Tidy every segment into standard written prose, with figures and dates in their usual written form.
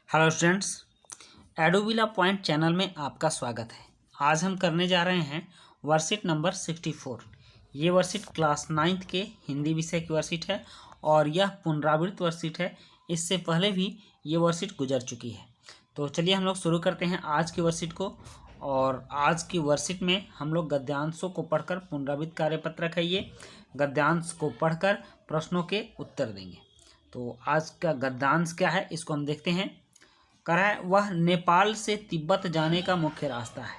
Hello students, एडोबिला point channel में आपका स्वागत है। आज हम करने जा रहे हैं वर्कशीट नंबर 64। ये वर्कशीट क्लास 9th के हिंदी विषय की वर्कशीट है और यह पुनरावृत्त वर्कशीट है। इससे पहले भी ये वर्कशीट गुजर चुकी है। तो चलिए हम लोग शुरू करते हैं आज की वर्कशीट को। और आज की वर्कशीट में हम लोग गद्यांशों को पढ़कर पुनरावृत्त कार्यपत्रक है ये, गद्यांश को पढ़कर प्रश्नों के उत्तर देंगे। तो आज का गद्यांश क्या है इसको हम देखते हैं। कह रहा है वह नेपाल से तिब्बत जाने का मुख्य रास्ता है।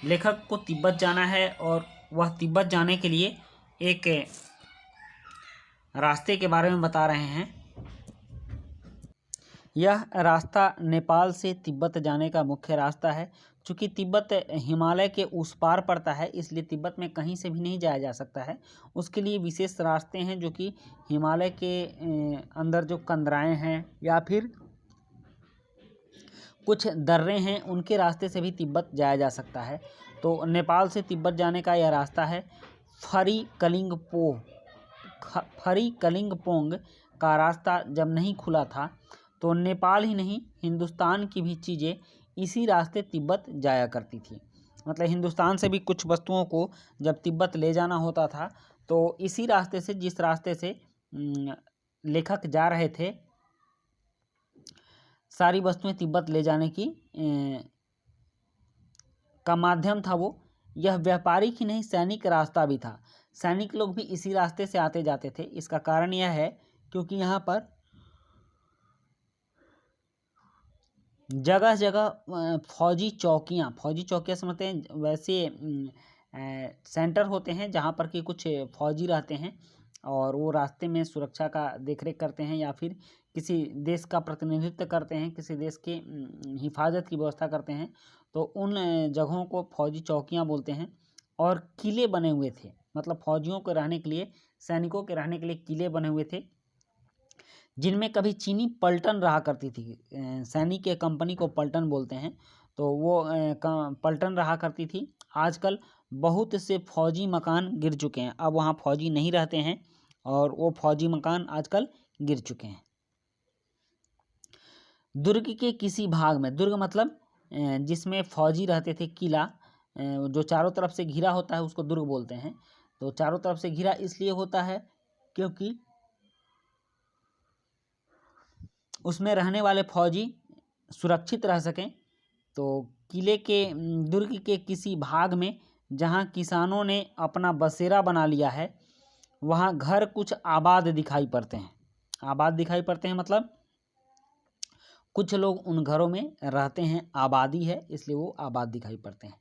लेखक को तिब्बत जाना है और वह तिब्बत जाने के लिए एक रास्ते के बारे में बता रहे हैं। यह रास्ता नेपाल से तिब्बत जाने का मुख्य रास्ता है। चूँकि तिब्बत हिमालय के उस पार पड़ता है, इसलिए तिब्बत में कहीं से भी नहीं जाया जा सकता है। उसके लिए विशेष रास्ते हैं जो कि हिमालय के अंदर जो कंदराएँ हैं या फिर कुछ दर्रे हैं, उनके रास्ते से भी तिब्बत जाया जा सकता है। तो नेपाल से तिब्बत जाने का यह रास्ता है। फरी कलिंगपोंग का रास्ता जब नहीं खुला था तो नेपाल ही नहीं, हिंदुस्तान की भी चीज़ें इसी रास्ते तिब्बत जाया करती थी। मतलब हिंदुस्तान से भी कुछ वस्तुओं को जब तिब्बत ले जाना होता था तो इसी रास्ते से, जिस रास्ते से लेखक जा रहे थे, सारी वस्तुएं तिब्बत ले जाने की का माध्यम था वो। यह व्यापारिक ही नहीं, सैनिक रास्ता भी था। सैनिक लोग भी इसी रास्ते से आते जाते थे। इसका कारण यह है क्योंकि यहाँ पर जगह जगह फौजी चौकियाँ समझते हैं, वैसे सेंटर होते हैं जहाँ पर कि कुछ फौजी रहते हैं और वो रास्ते में सुरक्षा का देखरेख करते हैं या फिर किसी देश का प्रतिनिधित्व करते हैं, किसी देश के हिफाजत की व्यवस्था करते हैं। तो उन जगहों को फौजी चौकियाँ बोलते हैं। और किले बने हुए थे, मतलब फौजियों के रहने के लिए, सैनिकों के रहने के लिए किले बने हुए थे, जिनमें कभी चीनी पलटन रहा करती थी। सैनिक के कंपनी को पलटन बोलते हैं। तो वो पलटन रहा करती थी। आजकल बहुत से फौजी मकान गिर चुके हैं, अब वहाँ फौजी नहीं रहते हैं और वो फौजी मकान आजकल गिर चुके हैं। दुर्ग के किसी भाग में, दुर्ग मतलब जिसमें फौजी रहते थे, किला जो चारों तरफ से घिरा होता है उसको दुर्ग बोलते हैं। तो चारों तरफ से घिरा इसलिए होता है क्योंकि उसमें रहने वाले फौजी सुरक्षित रह सकें। तो किले के, दुर्ग के किसी भाग में जहां किसानों ने अपना बसेरा बना लिया है, वहां घर कुछ आबाद दिखाई पड़ते हैं। आबाद दिखाई पड़ते हैं मतलब कुछ लोग उन घरों में रहते हैं, आबादी है इसलिए वो आबाद दिखाई पड़ते हैं।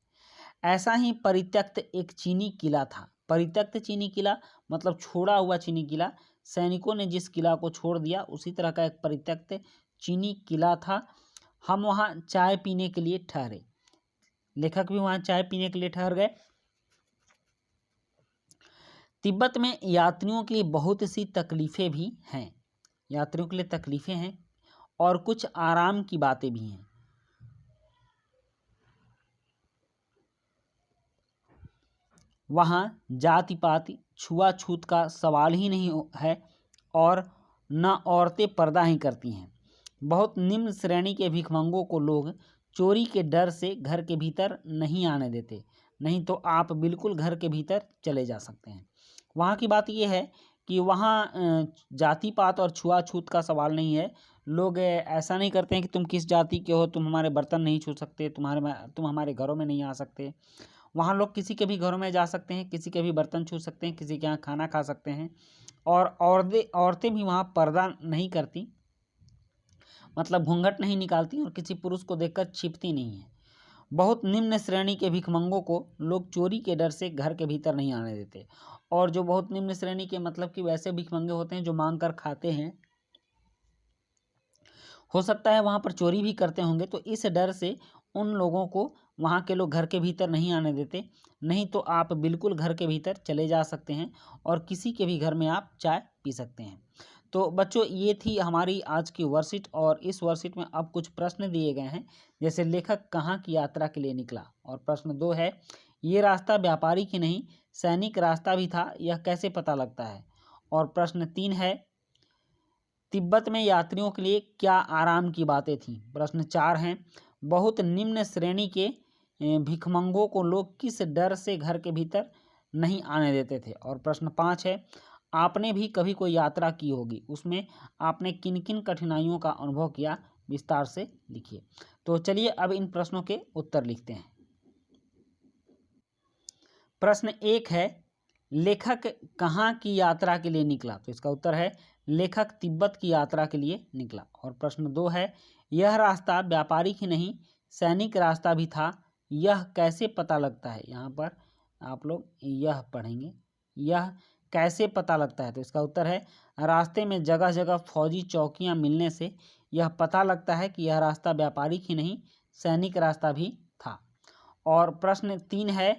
ऐसा ही परित्यक्त एक चीनी किला था। परित्यक्त चीनी किला मतलब छोड़ा हुआ चीनी किला। सैनिकों ने जिस किला को छोड़ दिया उसी तरह का एक परित्यक्त चीनी किला था। हम वहाँ चाय पीने के लिए ठहरे। लेखक भी वहाँ चाय पीने के लिए ठहर गए। तिब्बत में यात्रियों के लिए बहुत सी तकलीफ़ें भी हैं। यात्रियों के लिए तकलीफ़ें हैं और कुछ आराम की बातें भी हैं। वहाँ जाति पाति छुआछूत का सवाल ही नहीं है और न औरतें पर्दा ही करती हैं। बहुत निम्न श्रेणी के भिखमंगों को लोग चोरी के डर से घर के भीतर नहीं आने देते, नहीं तो आप बिल्कुल घर के भीतर चले जा सकते हैं। वहाँ की बात यह है कि वहाँ जाति पात और छुआछूत का सवाल नहीं है। लोग ऐसा नहीं करते हैं कि तुम किस जाति के हो, तुम हमारे बर्तन नहीं छू सकते, तुम हमारे घरों में नहीं आ सकते। वहाँ लोग किसी के भी घरों में जा सकते हैं, किसी के भी बर्तन छू सकते हैं, किसी के यहाँ खाना खा सकते हैं। और औरतें भी वहाँ पर्दा नहीं करती, मतलब घूंघट नहीं निकालती और किसी पुरुष को देखकर छिपती नहीं है। बहुत निम्न श्रेणी के भिखमंगों को लोग चोरी के डर से घर के भीतर नहीं आने देते। और जो बहुत निम्न श्रेणी के मतलब कि वैसे भिखमंगे होते हैं जो मांग कर खाते हैं, हो सकता है वहाँ पर चोरी भी करते होंगे, तो इस डर से उन लोगों को वहाँ के लोग घर के भीतर नहीं आने देते। नहीं तो आप बिल्कुल घर के भीतर चले जा सकते हैं और किसी के भी घर में आप चाय पी सकते हैं। तो बच्चों, ये थी हमारी आज की वर्कशीट और इस वर्कशीट में अब कुछ प्रश्न दिए गए हैं। जैसे लेखक कहाँ की यात्रा के लिए निकला, और प्रश्न 2 है ये रास्ता व्यापारिक ही नहीं सैनिक रास्ता भी था, यह कैसे पता लगता है। और प्रश्न 3 है तिब्बत में यात्रियों के लिए क्या आराम की बातें थीं। प्रश्न 4 हैं, बहुत निम्न श्रेणी के भिखमंगों को लोग किस डर से घर के भीतर नहीं आने देते थे। और प्रश्न 5 है, आपने भी कभी कोई यात्रा की होगी, उसमें आपने किन किन कठिनाइयों का अनुभव किया, विस्तार से लिखिए। तो चलिए अब इन प्रश्नों के उत्तर लिखते हैं। प्रश्न 1 है, लेखक कहाँ की यात्रा के लिए निकला। तो इसका उत्तर है, लेखक तिब्बत की यात्रा के लिए निकला। और प्रश्न 2 है, यह रास्ता व्यापारिक ही नहीं सैनिक रास्ता भी था, यह कैसे पता लगता है। यहाँ पर आप लोग यह पढ़ेंगे, यह कैसे पता लगता है। तो इसका उत्तर है, रास्ते में जगह जगह फौजी चौकियाँ मिलने से यह पता लगता है कि यह रास्ता व्यापारिक ही नहीं सैनिक रास्ता भी था। और प्रश्न 3 है,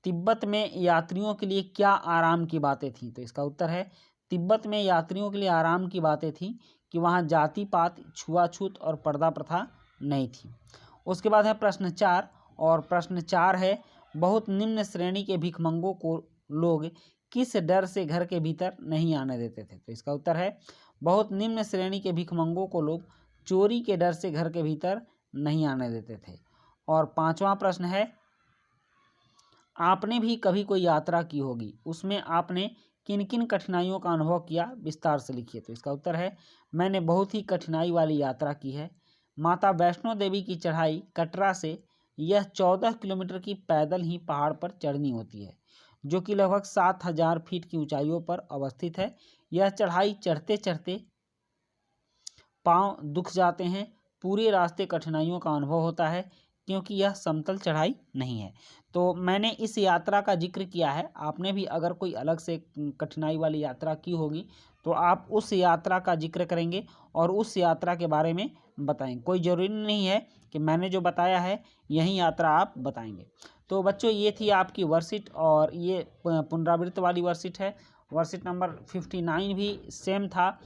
तिब्बत में यात्रियों के लिए क्या आराम की बातें थीं। तो इसका उत्तर है, तिब्बत में यात्रियों के लिए आराम की बातें थीं कि वहाँ जाति पात, छुआछूत और पर्दा प्रथा नहीं थी। उसके बाद है प्रश्न 4, और प्रश्न 4 है, बहुत निम्न श्रेणी के भिखमंगों को लोग किस डर से घर के भीतर नहीं आने देते थे। तो इसका उत्तर है, बहुत निम्न श्रेणी के भिखमंगों को लोग चोरी के डर से घर के भीतर नहीं आने देते थे। और 5वां प्रश्न है, आपने भी कभी कोई यात्रा की होगी, उसमें आपने किन किन कठिनाइयों का अनुभव किया, विस्तार से लिखिए। तो इसका उत्तर है, मैंने बहुत ही कठिनाई वाली यात्रा की है। माता वैष्णो देवी की चढ़ाई कटरा से यह 14 किलोमीटर की पैदल ही पहाड़ पर चढ़नी होती है, जो कि लगभग 7000 फीट की ऊंचाइयों पर अवस्थित है। यह चढ़ाई चढ़ते चढ़ते पांव दुख जाते हैं, पूरे रास्ते कठिनाइयों का अनुभव होता है क्योंकि यह समतल चढ़ाई नहीं है। तो मैंने इस यात्रा का जिक्र किया है, आपने भी अगर कोई अलग से कठिनाई वाली यात्रा की होगी तो आप उस यात्रा का जिक्र करेंगे और उस यात्रा के बारे में बताएंगे। कोई ज़रूरी नहीं है कि मैंने जो बताया है यही यात्रा आप बताएंगे। तो बच्चों, ये थी आपकी वर्कशीट, और ये पुनरावृत्त वाली वर्कशीट है। वर्कशीट नंबर 59 भी सेम था,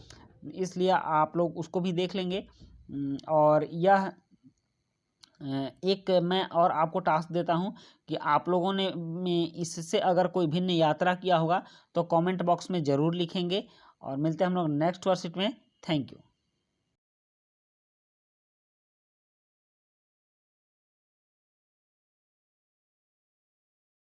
इसलिए आप लोग उसको भी देख लेंगे। और यह एक मैं और आपको टास्क देता हूं कि आप लोगों ने इससे अगर कोई भिन्न यात्रा किया होगा तो कमेंट बॉक्स में ज़रूर लिखेंगे। और मिलते हैं हम लोग नेक्स्ट वर्कशीट में। Thank you.